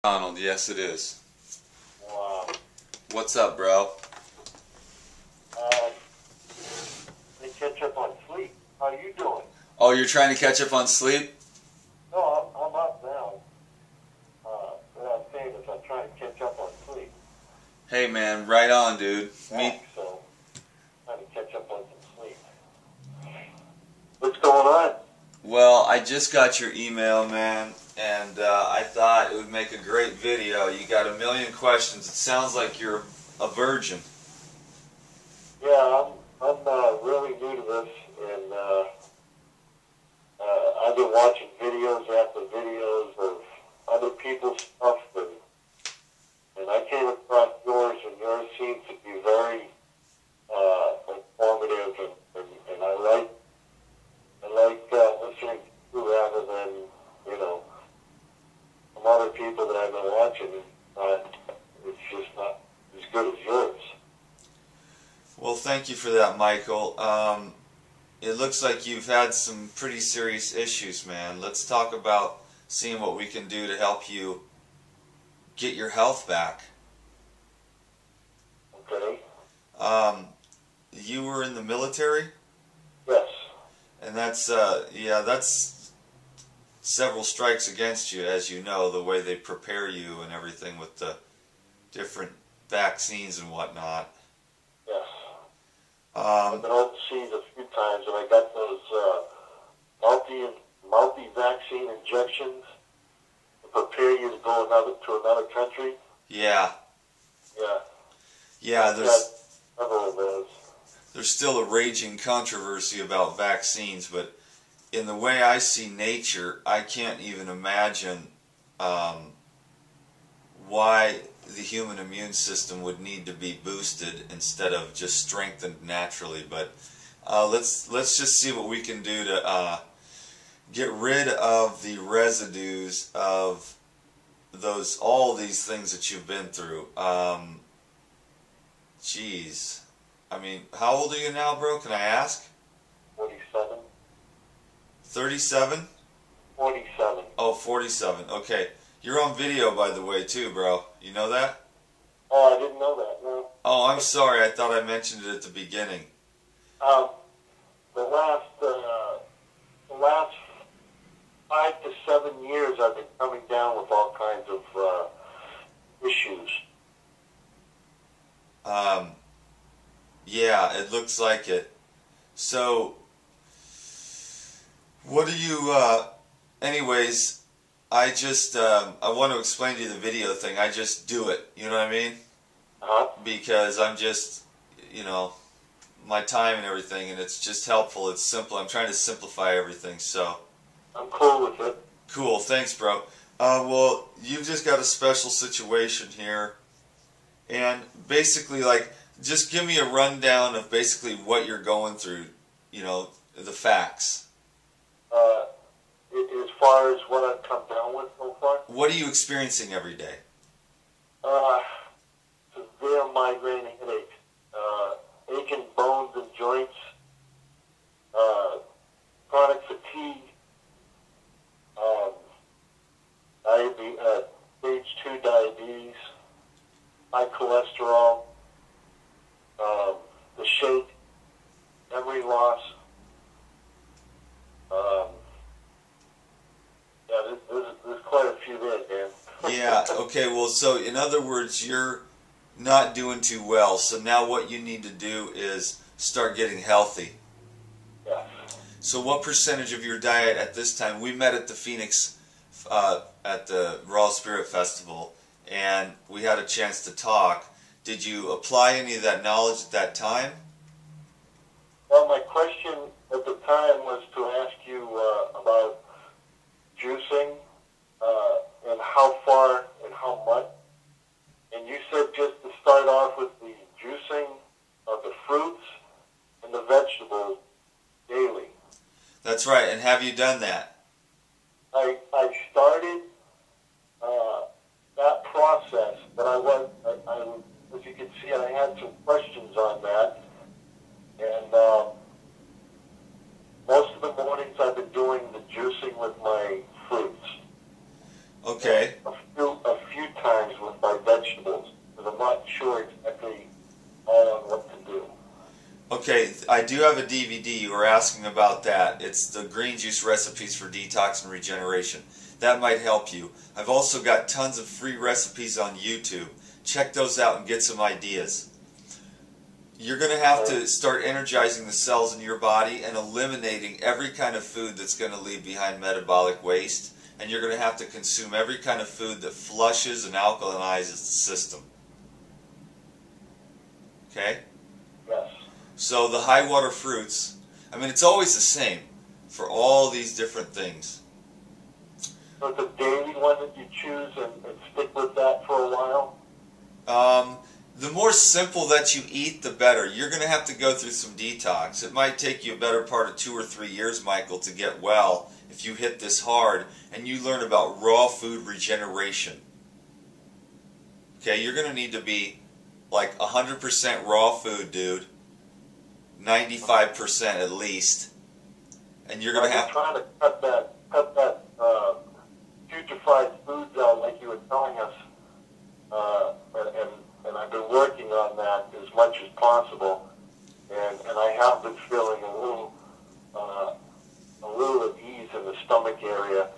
Donald, yes it is. Wow. What's up, bro? They catch up on sleep. How you doing? Oh, you're trying to catch up on sleep? No, I'm up now. What I'm saying is I'm trying to catch up on sleep. Hey man, right on, dude. Me. So, trying to catch up on some sleep. What's going on? Well, I just got your email, man, and I thought it would make a great video. You got a million questions. It sounds like you're a virgin. Yeah, I'm really new to this, and I've been watching videos after videos of other people's stuff, and I came across yours, and yours seems to be very informative, and I like listening to rather than, some other people that I've been watching. It's just not as good as yours. Well, thank you for that, Michael. It looks like you've had some pretty serious issues, man. Let's talk about seeing what we can do to help you get your health back. Okay. You were in the military? Yes. And that's, that's several strikes against you, as you know, the way they prepare you and everything with the different vaccines and whatnot. Yes. I've been overseas a few times, and I got those multi-vaccine injections to prepare you to go to another country. Yeah. Yeah. Yeah, there's several of those. There's still a raging controversy about vaccines, but in the way I see nature, I can't even imagine why the human immune system would need to be boosted instead of just strengthened naturally. But let's just see what we can do to get rid of the residues of all these things that you've been through. Jeez. I mean, how old are you now, bro? Can I ask? 47. 37? 47. Oh, 47. Okay. You're on video, by the way, too, bro. You know that? Oh, I didn't know that, no. Oh, I'm sorry. I thought I mentioned it at the beginning. The last 5 to 7 years, I've been coming down with all kinds of issues. Yeah, it looks like it. So, what do you, anyways, I just, I want to explain to you the video thing. I just do it, you know what I mean? Because I'm just, my time and everything, and it's just helpful. It's simple. I'm trying to simplify everything, so. I'm cool with it. Cool, thanks, bro. Well, you've just got a special situation here, and basically, just give me a rundown of basically what you're going through, the facts. As far as what I've come down with so far? What are you experiencing every day? Severe migraine headache, aching bones and joints, chronic fatigue, stage 2 diabetes, high cholesterol, the shake, memory loss. There's quite a few there, Dan. Yeah, okay, well, so in other words, you're not doing too well, so now what you need to do is start getting healthy. Yeah. So what percentage of your diet at this time, we met at the Phoenix, at the Raw Spirit Festival, and we had a chance to talk. Did you apply any of that knowledge at that time? Well, my question at the time was to ask you about juicing and how far and how much. And you said just to start off with the juicing of the fruits and the vegetables daily. That's right, and have you done that? I started that process, but as you can see, I had some questions on that. And most of the mornings I've been doing the juicing with my fruits. Okay. A few Okay, I do have a DVD. You were asking about that. It's the green juice recipes for detox and regeneration. That might help you. I've also got tons of free recipes on YouTube. Check those out and get some ideas. You're going to have to start energizing the cells in your body and eliminating every kind of food that's going to leave behind metabolic waste. And you're going to have to consume every kind of food that flushes and alkalinizes the system. Okay? Yes. So the high water fruits, I mean, it's always the same for all these different things. So it's a daily one that you choose and stick with that for a while? The more simple that you eat, the better. You're going to have to go through some detox. It might take you a better part of 2 or 3 years, Michael, to get well if you hit this hard and you learn about raw food regeneration. Okay, you're going to need to be like 100% raw food, dude. 95% at least. And you're going to have... I'm trying to cut that putrefied foods out like you were telling us. And I've been working on that as much as possible. And I have been feeling a little at ease in the stomach area.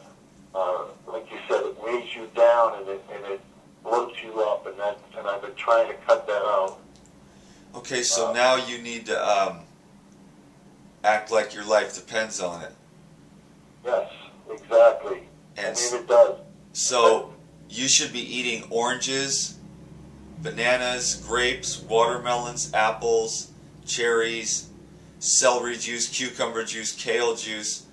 Like you said, it weighs you down and it bloats you up, and I've been trying to cut that out. Okay, so now you need to act like your life depends on it. Yes, exactly. And I mean, it does. So you should be eating oranges, bananas, grapes, watermelons, apples, cherries, celery juice, cucumber juice, kale juice.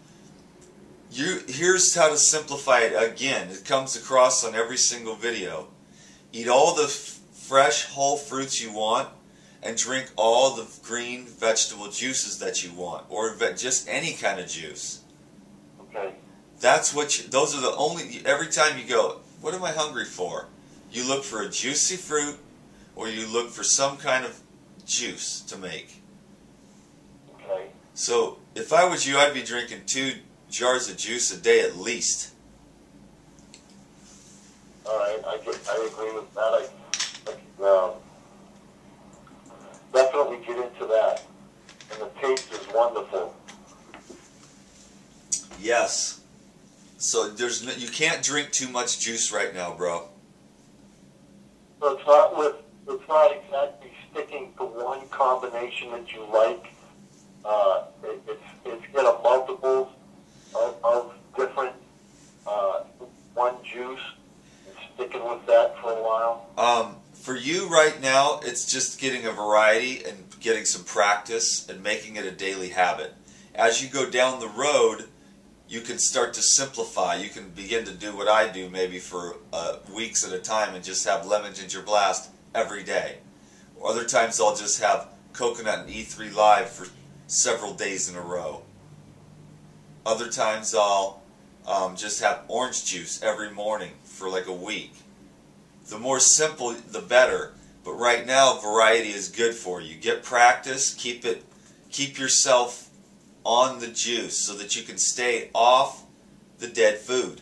Here's how to simplify it again. It comes across on every single video. Eat all the fresh whole fruits you want and drink all the green vegetable juices that you want, or just any kind of juice. Okay. That's what those are the only, every time you go, what am I hungry for? You look for a juicy fruit or you look for some kind of juice to make. Okay. So if I was you, I'd be drinking 2 jars of juice a day at least. All right, I agree with that. I definitely get into that, and the taste is wonderful. Yes. So you can't drink too much juice right now, bro. So it's not exactly sticking to one combination that you like. It's get a multiples of different one juice and sticking with that for a while. For you right now, it's just getting a variety and getting some practice and making it a daily habit. As you go down the road, you can start to simplify. You can begin to do what I do maybe for weeks at a time and just have lemon ginger blast every day. Or other times I'll just have coconut and E3 Live for several days in a row. Other times I'll just have orange juice every morning for like a week. The more simple, the better. But right now, variety is good for you. Get practice. Keep yourself on the juice so that you can stay off the dead food.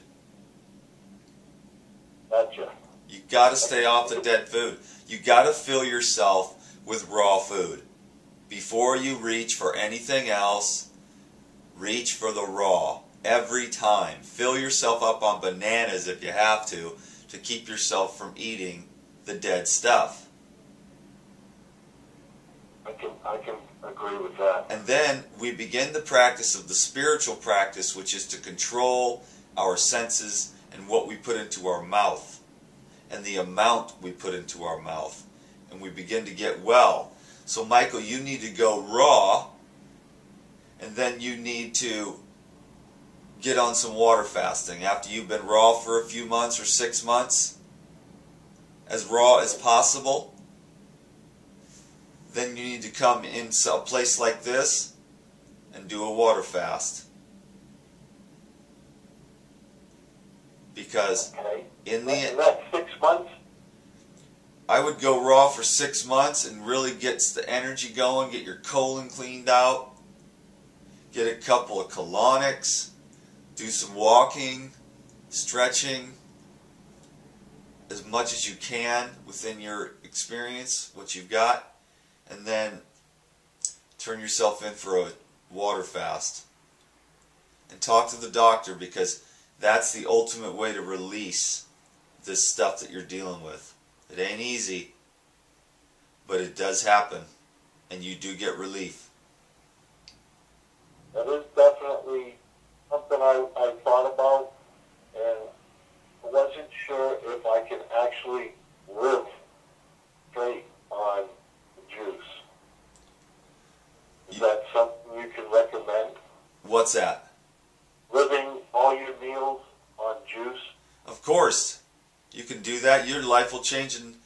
Gotcha. You got to stay off the dead food. You got to fill yourself with raw food. Before you reach for anything else, reach for the raw. Every time. Fill yourself up on bananas if you have to keep yourself from eating the dead stuff. I can agree with that. And then we begin the practice of the spiritual practice, which is to control our senses and what we put into our mouth and the amount we put into our mouth. And we begin to get well. So Michael, you need to go raw, and then you need to get on some water fasting after you've been raw for a few months or 6 months, as raw as possible. Then you need to come in a place like this and do a water fast. Because in that 6 months, I would go raw for 6 months and really get the energy going, get your colon cleaned out, get a couple of colonics, do some walking, stretching, as much as you can within your experience, what you've got, and then turn yourself in for a water fast. And talk to the doctor, because that's the ultimate way to release this stuff that you're dealing with. It ain't easy, but it does happen, and you do get relief. That is definitely something I thought about, and I wasn't sure if I could actually live straight on the juice. Is that something you can recommend? What's that? Living all your meals on juice? Of course. You can do that. Your life will change in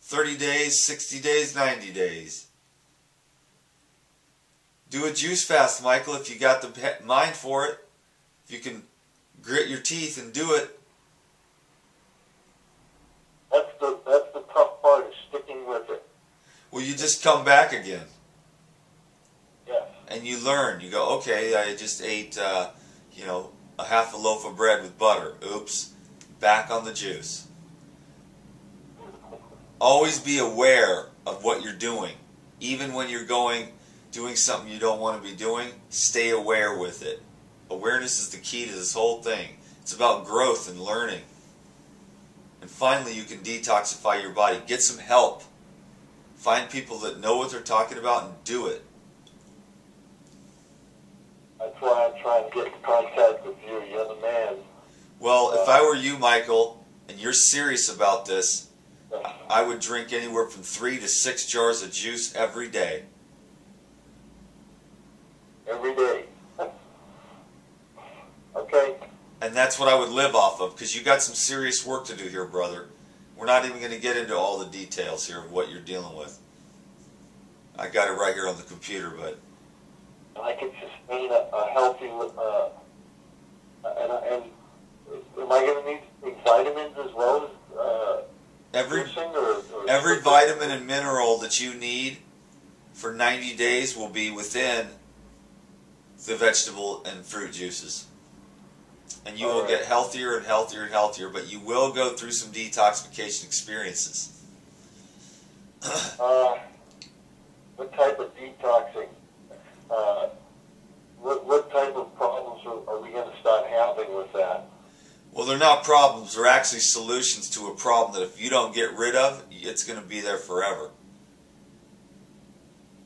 30 days, 60 days, 90 days. Do a juice fast, Michael, if you got the mind for it. If you can grit your teeth and do it. That's the tough part, is sticking with it. Well, you just come back again. Yes. And you learn. You go, okay, I just ate, a half a loaf of bread with butter. Oops. Back on the juice. Always be aware of what you're doing. Even when you're doing something you don't want to be doing, stay aware with it. Awareness is the key to this whole thing. It's about growth and learning. And finally, you can detoxify your body. Get some help. Find people that know what they're talking about and do it. That's why I'm trying to get in contact with you. You're the man. Well, if I were you, Michael, and you're serious about this, I would drink anywhere from 3 to 6 jars of juice every day. Every day. Okay. And that's what I would live off of, because you got some serious work to do here, brother. We're not even going to get into all the details here of what you're dealing with. I got it right here on the computer, but... I can sustain a healthy... and am I going to need to take vitamins as well as juicing, or every vitamin and mineral that you need for 90 days will be within the vegetable and fruit juices. And you will get healthier and healthier and healthier, but you will go through some detoxification experiences. What type of detoxing? What type of problems are we going to start having with that? Well, they're not problems. They're actually solutions to a problem that if you don't get rid of, it's going to be there forever.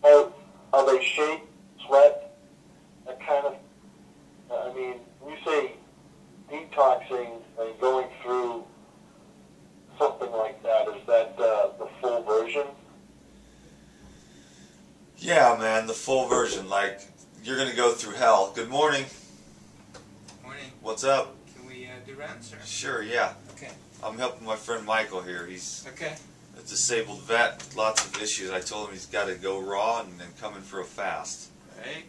Are they shake, sweat, that kind of... I mean, when you say detoxing and going through something like that, is that the full version? Yeah, man, the full version. Like, you're going to go through hell. Good morning. Morning. What's up? Can we do rounds, sir? Sure, yeah. Okay. I'm helping my friend Michael here. He's Okay. a disabled vet with lots of issues. I told him he's got to go raw and then come in for a fast. Right.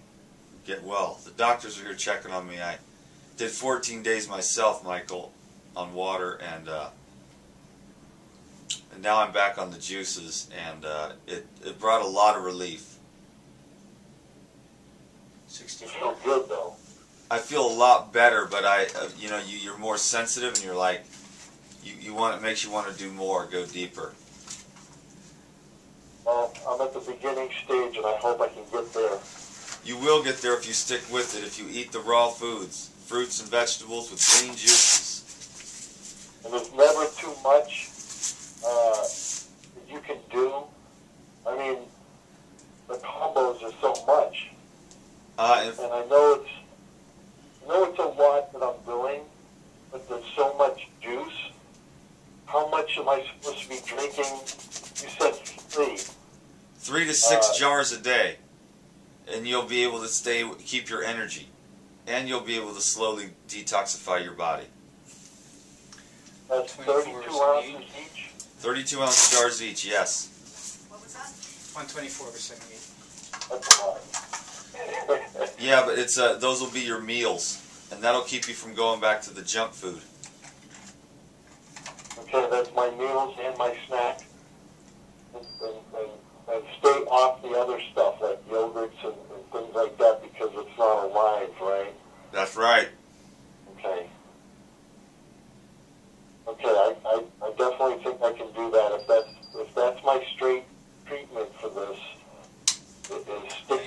Get well. The doctors are here checking on me. I did 14 days myself, Michael, on water, and now I'm back on the juices, and it brought a lot of relief. 64. It's so good, though. I feel a lot better, but you're more sensitive, and you're like, it makes you want to do more, go deeper. Well, I'm at the beginning stage, and I hope I can get there. You will get there if you stick with it, if you eat the raw foods, fruits and vegetables with green juices. And there's never too much that you can do. I mean, the combos are so much. And I know it's a lot that I'm doing, but there's so much juice. How much am I supposed to be drinking? You said 3. 3 to 6 jars a day, and you'll be able to keep your energy, and you'll be able to slowly detoxify your body. That's 32 ounces each? 32 ounce jars each, yes. What was that? 124 for 78. That's a lot. Yeah, but it's those will be your meals, and that'll keep you from going back to the junk food. Okay, that's my meals and my snack. And stay off the other stuff like yogurts and things like that because it's not alive, right? That's right. Okay. Okay, I definitely think I can do that. If that's my straight treatment for this, is sticking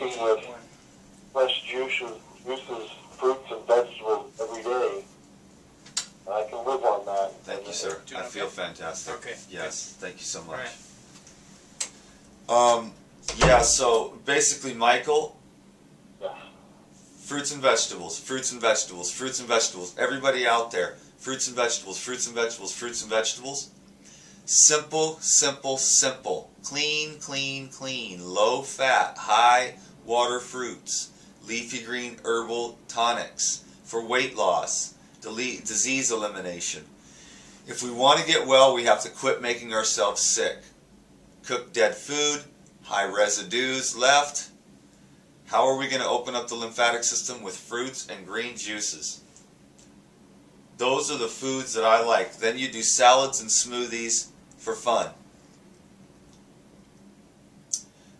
doing I feel okay? fantastic. Okay. Yes. Thank you so much. All right. Yeah. So basically, Michael, Yes. fruits and vegetables, fruits and vegetables, fruits and vegetables. Everybody out there, fruits and vegetables, fruits and vegetables, fruits and vegetables. Simple, simple, simple. Clean, clean, clean. Low fat, high water fruits. Leafy green herbal tonics for weight loss, disease elimination. If we want to get well, we have to quit making ourselves sick. Cook dead food, high residues left. How are we going to open up the lymphatic system? With fruits and green juices. Those are the foods that I like. Then you do salads and smoothies for fun.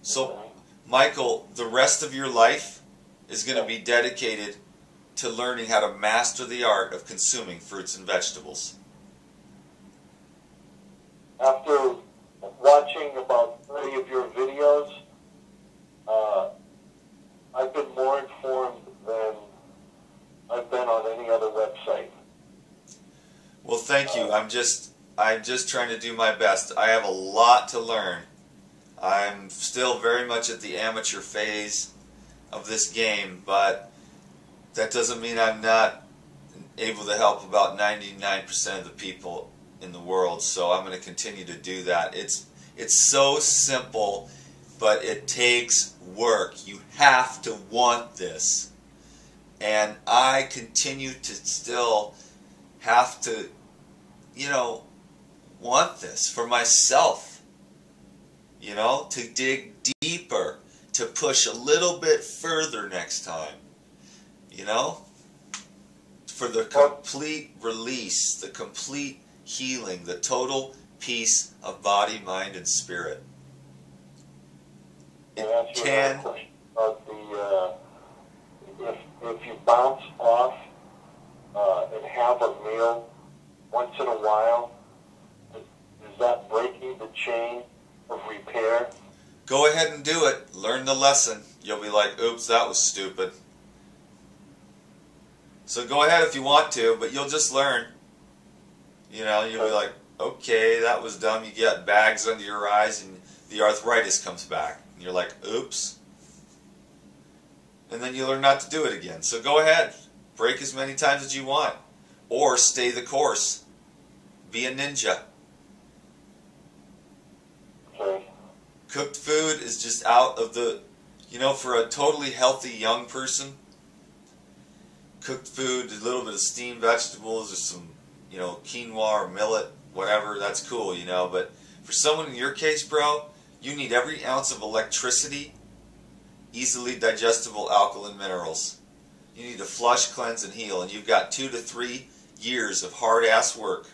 So, Michael, the rest of your life is going to be dedicated to learning how to master the art of consuming fruits and vegetables. After watching about 30 of your videos, I've been more informed than I've been on any other website. Well, thank you. I'm just trying to do my best. I have a lot to learn. I'm still very much at the amateur phase of this game, but that doesn't mean I'm not able to help about 99% of the people in the world. So I'm going to continue to do that. It's so simple, but it takes work. You have to want this. And I continue to still have to, want this for myself. To dig deeper, to push a little bit further next time. For the complete release, the complete healing, the total peace of body, mind, and spirit. It can. About if you bounce off and have a meal once in a while, is that breaking the chain of repair? Go ahead and do it. Learn the lesson. You'll be like, oops, that was stupid. So go ahead if you want to, but you'll just learn. You'll be like, okay, that was dumb. You get bags under your eyes and the arthritis comes back. And you're like, oops. And then you learn not to do it again. So go ahead. Break as many times as you want. Or stay the course. Be a ninja. Okay. Cooked food is just out of the, for a totally healthy young person, cooked food, a little bit of steamed vegetables or some, quinoa or millet, whatever, that's cool, but for someone in your case, bro, you need every ounce of electricity, easily digestible alkaline minerals. You need to flush, cleanse, and heal, and you've got 2 to 3 years of hard-ass work.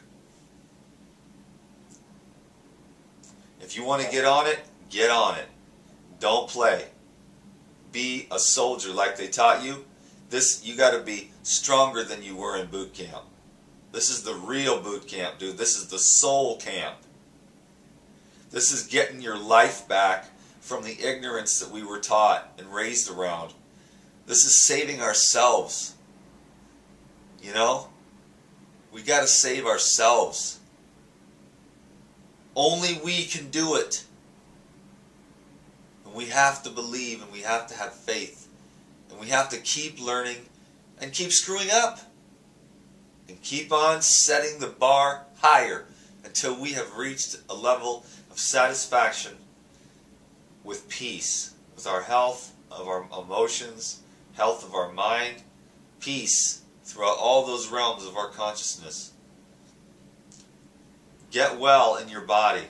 If you want to get on it, get on it. Don't play. Be a soldier like they taught you. You got to be stronger than you were in boot camp. This is the real boot camp, dude. This is the soul camp. This is getting your life back from the ignorance that we were taught and raised around. This is saving ourselves. We got to save ourselves. Only we can do it. And we have to believe, and we have to have faith. And we have to keep learning and keep screwing up. And keep on setting the bar higher until we have reached a level of satisfaction with peace, with our health, of our emotions, health of our mind, peace throughout all those realms of our consciousness. Get well in your body.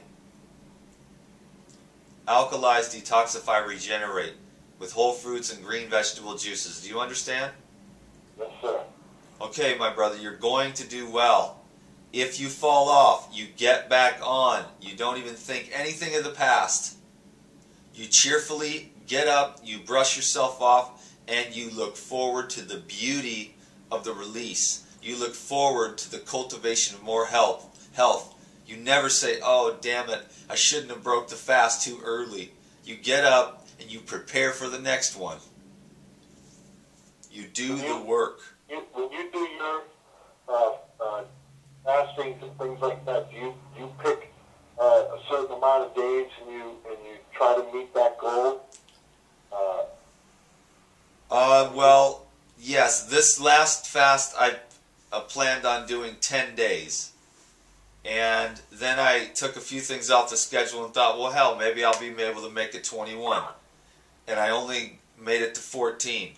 Alkalize, detoxify, regenerate with whole fruits and green vegetable juices. Do you understand? Yes, sir. Okay, my brother, you're going to do well. If you fall off, you get back on. You don't even think anything of the past. You cheerfully get up, you brush yourself off, and you look forward to the beauty of the release. You look forward to the cultivation of more health. You never say, oh, damn it, I shouldn't have broke the fast too early. You get up and you prepare for the next one. You do the work. When you do your fastings and things like that? Do you pick a certain amount of days and you try to meet that goal? Well, yes. This last fast, I planned on doing 10 days. And then I took a few things off the schedule and thought, well, hell, maybe I'll be able to make it 21. And I only made it to 14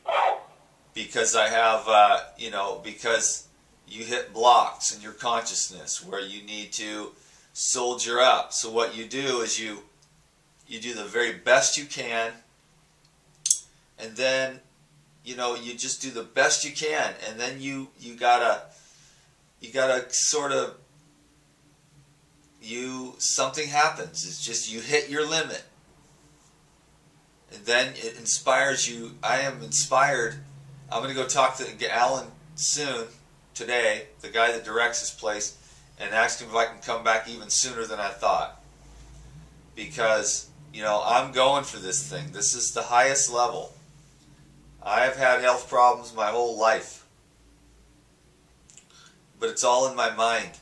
because I have, because you hit blocks in your consciousness where you need to soldier up. So what you do is you do the very best you can, and then, you just do the best you can, and then you gotta sort of, something happens. It's just you hit your limit. And then it inspires you. I am inspired. I'm going to go talk to Alan soon, today, the guy that directs this place, and ask him if I can come back even sooner than I thought. Because, I'm going for this thing. This is the highest level. I've had health problems my whole life. But it's all in my mind.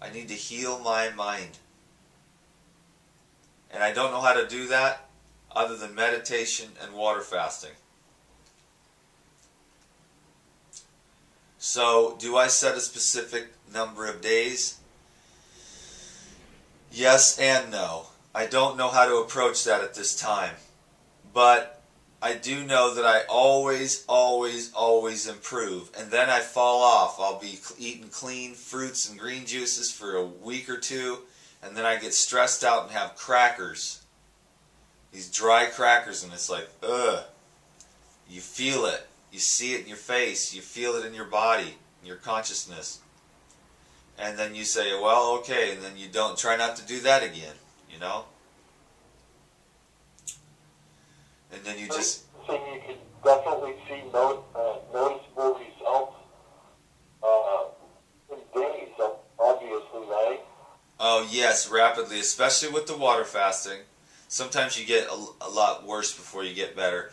I need to heal my mind. And I don't know how to do that other than meditation and water fasting. So, do I set a specific number of days? Yes and no. I don't know how to approach that at this time. But I do know that I always improve. And then I fall off. I'll be eating clean fruits and green juices for a week or two. And then I get stressed out and have crackers. These dry crackers. And it's like, ugh. You feel it. You see it in your face. You feel it in your body, in your consciousness. And then you say, well, okay. And then you don't try not to do that again, And then you just... So you can definitely see noticeable results in days, obviously, right? Oh, yes, rapidly, especially with the water fasting. Sometimes you get a lot worse before you get better.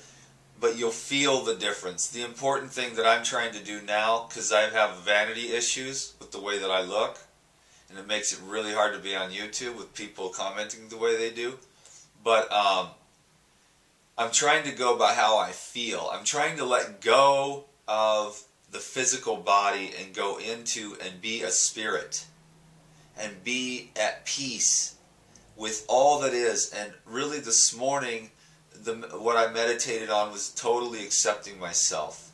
But you'll feel the difference. The important thing that I'm trying to do now, because I have vanity issues with the way that I look, and it makes it really hard to be on YouTube with people commenting the way they do. But I'm trying to go by how I feel. I'm trying to let go of the physical body and go into and be a spirit and be at peace with all that is. And really this morning, what I meditated on was totally accepting myself.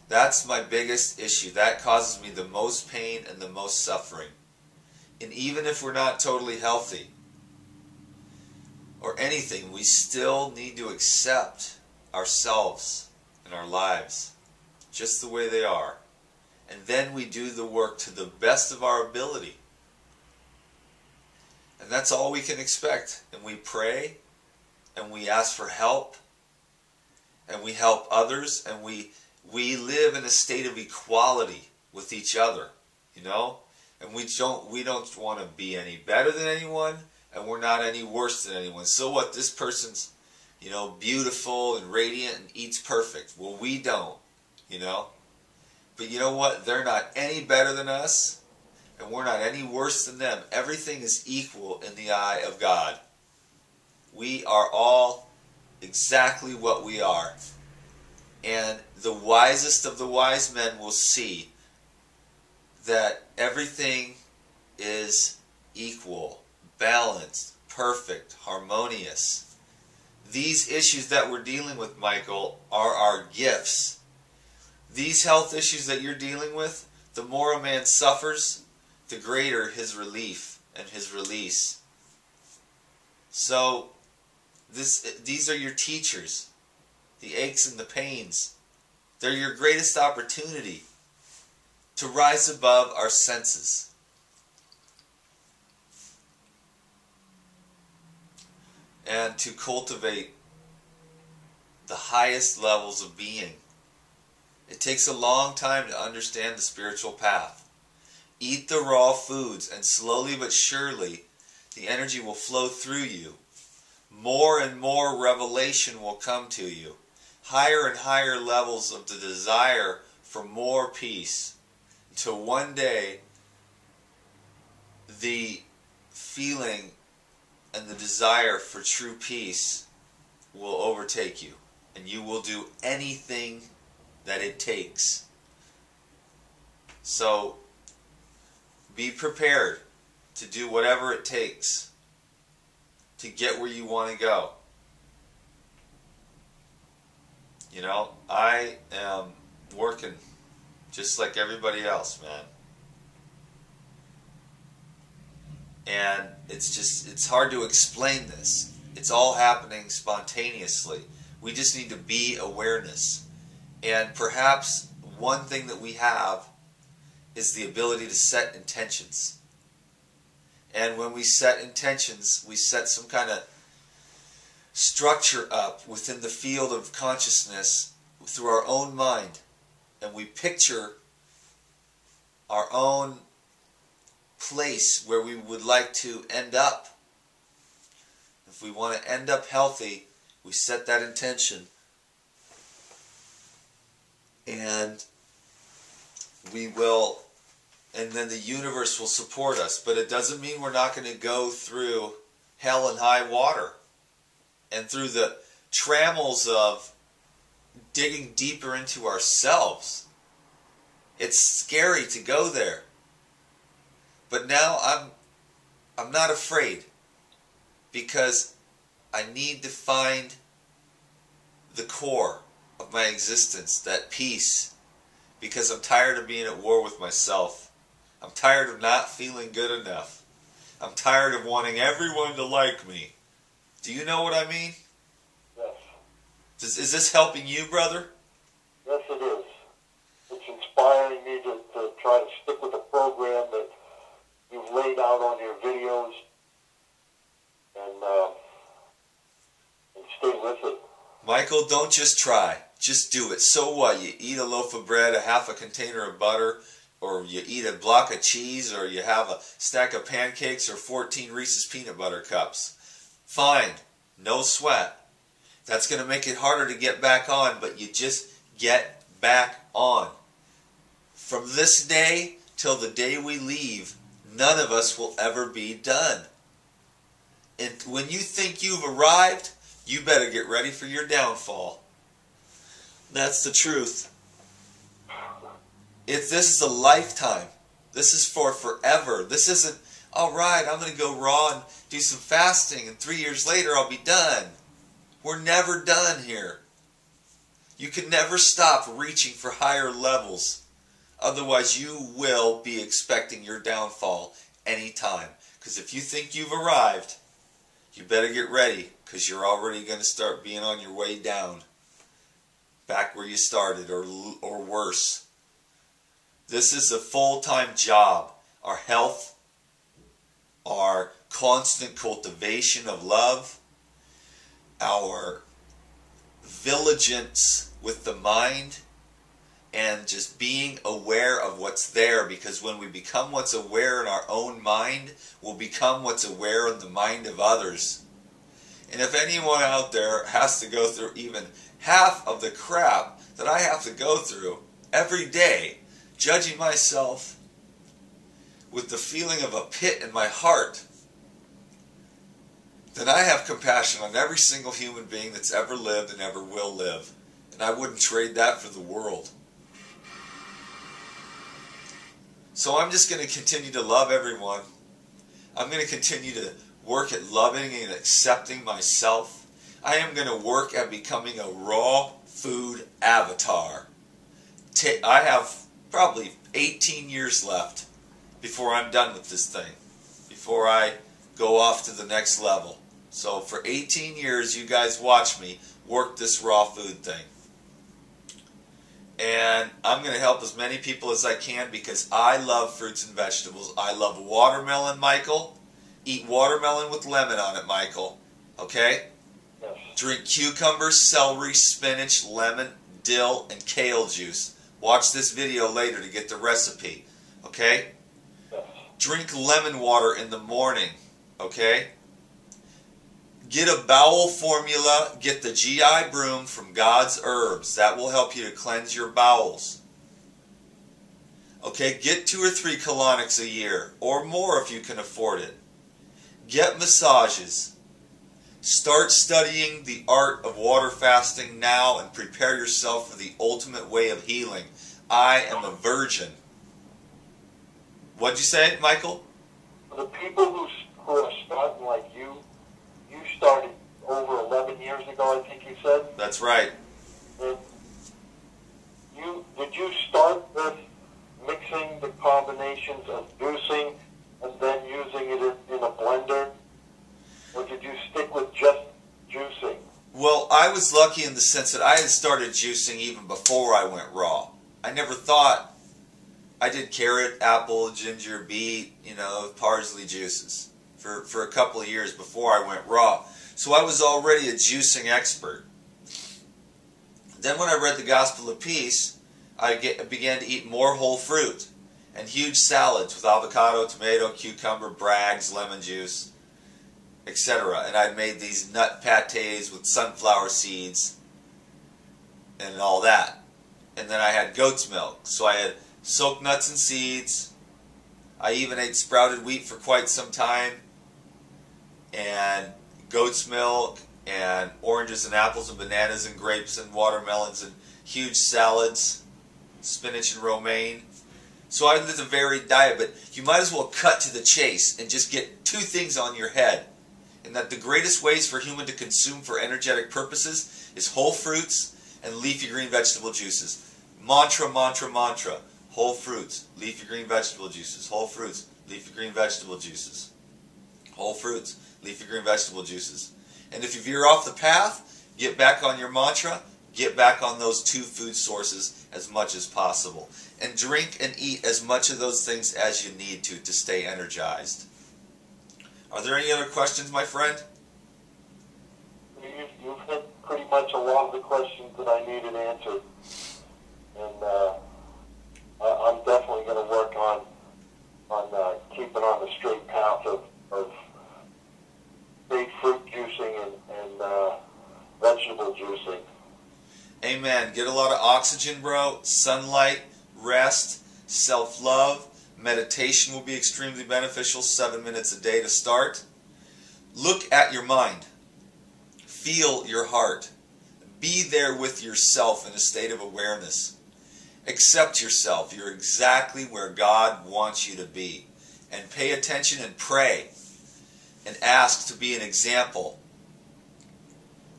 That's my biggest issue. That causes me the most pain and the most suffering. And even if we're not totally healthy or anything, we still need to accept ourselves and our lives just the way they are. And then we do the work to the best of our ability. And that's all we can expect. And we pray, and we ask for help, and we help others, and we live in a state of equality with each other, And we don't want to be any better than anyone, and we're not any worse than anyone. So what? This person's, beautiful and radiant and eats perfect. Well, we don't, But you know what? They're not any better than us, and we're not any worse than them. Everything is equal in the eye of God. We are all exactly what we are. And the wisest of the wise men will see that everything is equal, balanced, perfect, harmonious. These issues that we're dealing with, Michael, are our gifts. These health issues that you're dealing with, the more a man suffers, the greater his relief and his release. So, these are your teachers. The aches and the pains. They're your greatest opportunity to rise above our senses. And to cultivate the highest levels of being. It takes a long time to understand the spiritual path. Eat the raw foods, and slowly but surely the energy will flow through you. More and more revelation will come to you. Higher and higher levels of the desire for more peace. Until one day the feeling and the desire for true peace will overtake you, and you will do anything that it takes. So be prepared to do whatever it takes to get where you want to go. You know, I am working just like everybody else, man. And it's hard to explain this. It's all happening spontaneously. We just need to be awareness. And perhaps one thing that we have is the ability to set intentions. And when we set intentions, we set some kind of structure up within the field of consciousness through our own mind. And we picture our own place where we would like to end up. If we want to end up healthy, we set that intention. And we will, and then the universe will support us. But it doesn't mean we're not going to go through hell and high water and through the trammels of digging deeper into ourselves. It's scary to go there. But now I'm not afraid, because I need to find the core of my existence, that peace, because I'm tired of being at war with myself. I'm tired of not feeling good enough. I'm tired of wanting everyone to like me. Do you know what I mean? Yes. Is this helping you, brother? Yes, it is. It's inspiring me to try to stick with the program that you've laid out on your videos, and stay with it. Michael, don't just try. Just do it. So what? You eat a loaf of bread, a half a container of butter, or you eat a block of cheese, or you have a stack of pancakes, or 14 Reese's peanut butter cups. Fine. No sweat. That's going to make it harder to get back on, but you just get back on. From this day till the day we leave, none of us will ever be done. And when you think you've arrived, you better get ready for your downfall. That's the truth. This is a lifetime. This is for forever. This isn't, alright, I'm going to go raw and do some fasting, and 3 years later I'll be done. We're never done here. You can never stop reaching for higher levels. Otherwise, you will be expecting your downfall anytime. Because if you think you've arrived, you better get ready, because you're already going to start being on your way down. Back where you started, or worse. This is a full-time job. Our health, our constant cultivation of love, our vigilance with the mind, and just being aware of what's there, because when we become what's aware in our own mind, we'll become what's aware in the mind of others. And if anyone out there has to go through even half of the crap that I have to go through every day, judging myself with the feeling of a pit in my heart, then I have compassion on every single human being that's ever lived and ever will live. And I wouldn't trade that for the world. So I'm just going to continue to love everyone. I'm going to continue to work at loving and accepting myself. I am going to work at becoming a raw food avatar. I have probably 18 years left before I'm done with this thing, before I go off to the next level. So for 18 years, you guys watch me work this raw food thing. And I'm going to help as many people as I can, because I love fruits and vegetables. I love watermelon, Michael. Eat watermelon with lemon on it, Michael. Okay? Yes. Drink cucumber, celery, spinach, lemon, dill, and kale juice. Watch this video later to get the recipe. Okay? Yes. Drink lemon water in the morning. Okay? Get a bowel formula. Get the GI broom from God's Herbs. That will help you to cleanse your bowels. Okay, get 2 or 3 colonics a year, or more if you can afford it. Get massages. Start studying the art of water fasting now and prepare yourself for the ultimate way of healing. I am a virgin. What'd you say, Michael? The people who are starting like you started over 11 years ago, I think you said. That's right. And did you start with mixing the combinations of juicing and then using it in a blender? Or did you stick with just juicing? Well, I was lucky in the sense that I had started juicing even before I went raw. I never thought I did carrot, apple, ginger, beet, parsley juices for a couple of years before I went raw. So I was already a juicing expert. Then when I read the Gospel of Peace, I began to eat more whole fruit and huge salads with avocado, tomato, cucumber, Bragg's, lemon juice, etc. And I'd made these nut pâtés with sunflower seeds and all that. And then I had goat's milk. So I had soaked nuts and seeds. I even ate sprouted wheat for quite some time. And goat's milk and oranges and apples and bananas and grapes and watermelons and huge salads, spinach and romaine. So I lived a varied diet, but you might as well cut to the chase and just get 2 things on your head. And that the greatest ways for human to consume for energetic purposes is whole fruits and leafy green vegetable juices. Mantra, mantra, mantra. Whole fruits, leafy green vegetable juices. Whole fruits, leafy green vegetable juices. Whole fruits, leafy green vegetable juices. And if you veer off the path, get back on your mantra, get back on those 2 food sources as much as possible. And drink and eat as much of those things as you need to stay energized. Are there any other questions, my friend? You've hit pretty much a lot of the questions that I needed answered. And I'm definitely going to work on keeping on the straight path of state fruit juicing and vegetable juicing. Amen. Get a lot of oxygen, bro. Sunlight, rest, self-love. Meditation will be extremely beneficial. 7 minutes a day to start. Look at your mind. Feel your heart. Be there with yourself in a state of awareness. Accept yourself. You're exactly where God wants you to be. And pay attention and pray. And ask to be an example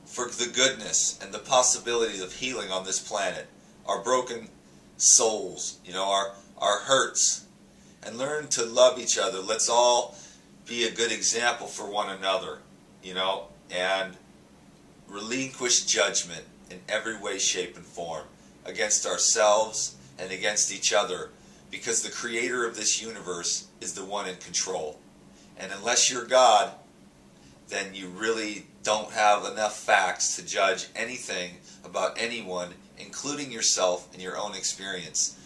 for the goodness and the possibilities of healing on this planet. Our broken souls, our hurts. And learn to love each other. Let's all be a good example for one another, and relinquish judgment in every way, shape, and form against ourselves and against each other, because the creator of this universe is the one in control. And unless you're God, then you really don't have enough facts to judge anything about anyone, including yourself and your own experience.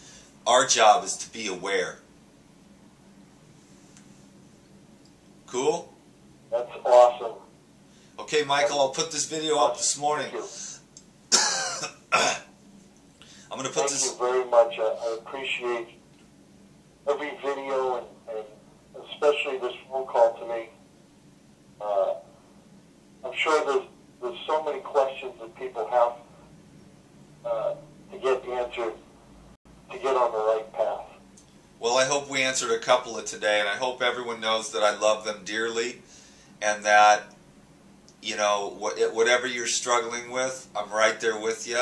Our job is to be aware. Cool? That's awesome. Okay, Michael, I'll put this video up this morning. I'm going to put this... Thank you very much. I appreciate every video and especially this phone call to me. I'm sure there's so many questions that people have to get answered, to get on the right path. Well, I hope we answered a couple of today, and I hope everyone knows that I love them dearly, and that, whatever you're struggling with, I'm right there with you,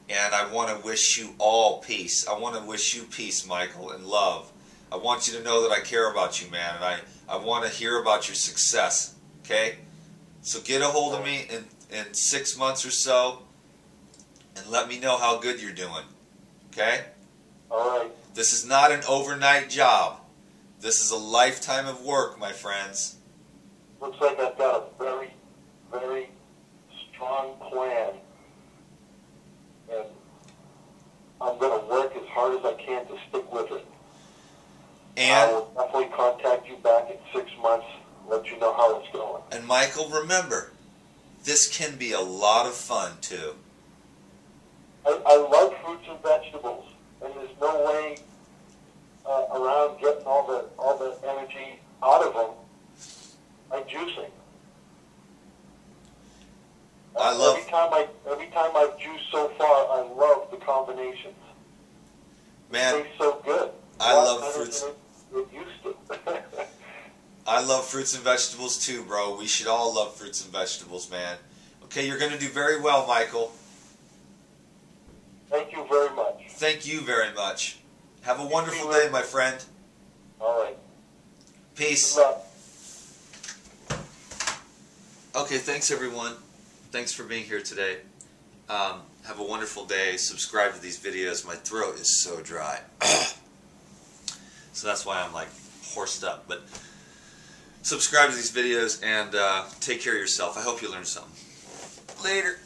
and I want to wish you all peace. I want to wish you peace, Michael, and love. I want you to know that I care about you, man, and I want to hear about your success, okay? So get a hold of me in 6 months or so, and let me know how good you're doing, okay? All right. This is not an overnight job. This is a lifetime of work, my friends. Looks like I've got a very, very strong plan. And I'm going to work as hard as I can to stick with it. I And, will definitely contact you back in 6 months, let you know how it's going. and Michael, remember, this can be a lot of fun, too. I love fruits and vegetables, and there's no way around getting all the energy out of them by juicing. Every time I've juiced so far, I love the combinations. Man, It tastes so good. I Lot love better fruits. than it used to. I love fruits and vegetables too, bro. We should all love fruits and vegetables, man. Okay, you're going to do very well, Michael. Thank you very much. Thank you very much. Have a wonderful day, my friend. All right. Peace. Good luck. Okay, thanks everyone. Thanks for being here today. Have a wonderful day. Subscribe to these videos. My throat is so dry. So that's why I'm like horsed up. But subscribe to these videos and take care of yourself. I hope you learned something. Later.